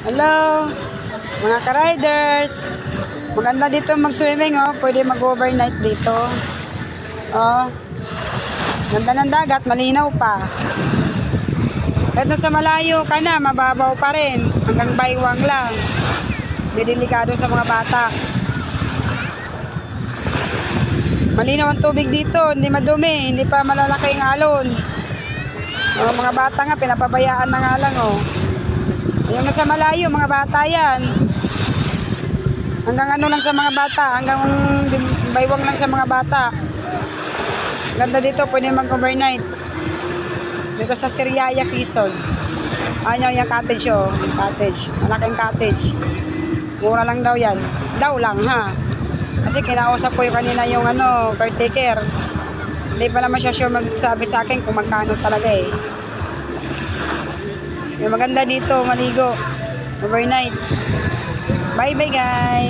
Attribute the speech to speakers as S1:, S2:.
S1: Hello, mga ka-riders. Maganda dito mag-swimming, oh. Pwede mag-overnight dito. Oh. Ganda ng dagat, malinaw pa. Kahit nasa malayo ka na, mababaw pa rin. Hanggang baywang lang. Delikado sa mga bata. Malinaw ang tubig dito, hindi madumi, hindi pa malalaki ang alon. Oh, mga bata nga, pinapabayaan na nga lang, oh. Yung nasa malayo, mga bata yan. Hanggang ano lang sa mga bata, hanggang baywang lang sa mga bata. Ganda dito, pwede mag-overnight. Dito sa Siriaya, Quezon. Ano yung cottage, oh. Cottage, malaking cottage. Mura lang daw yan. Daw lang, ha. Kasi kinausap ko yung kanina yung ano, caretaker. Hindi pa naman siya sure magsabi sa akin kung magkano talaga eh. Yung maganda dito, maligo. Overnight. Bye bye guys.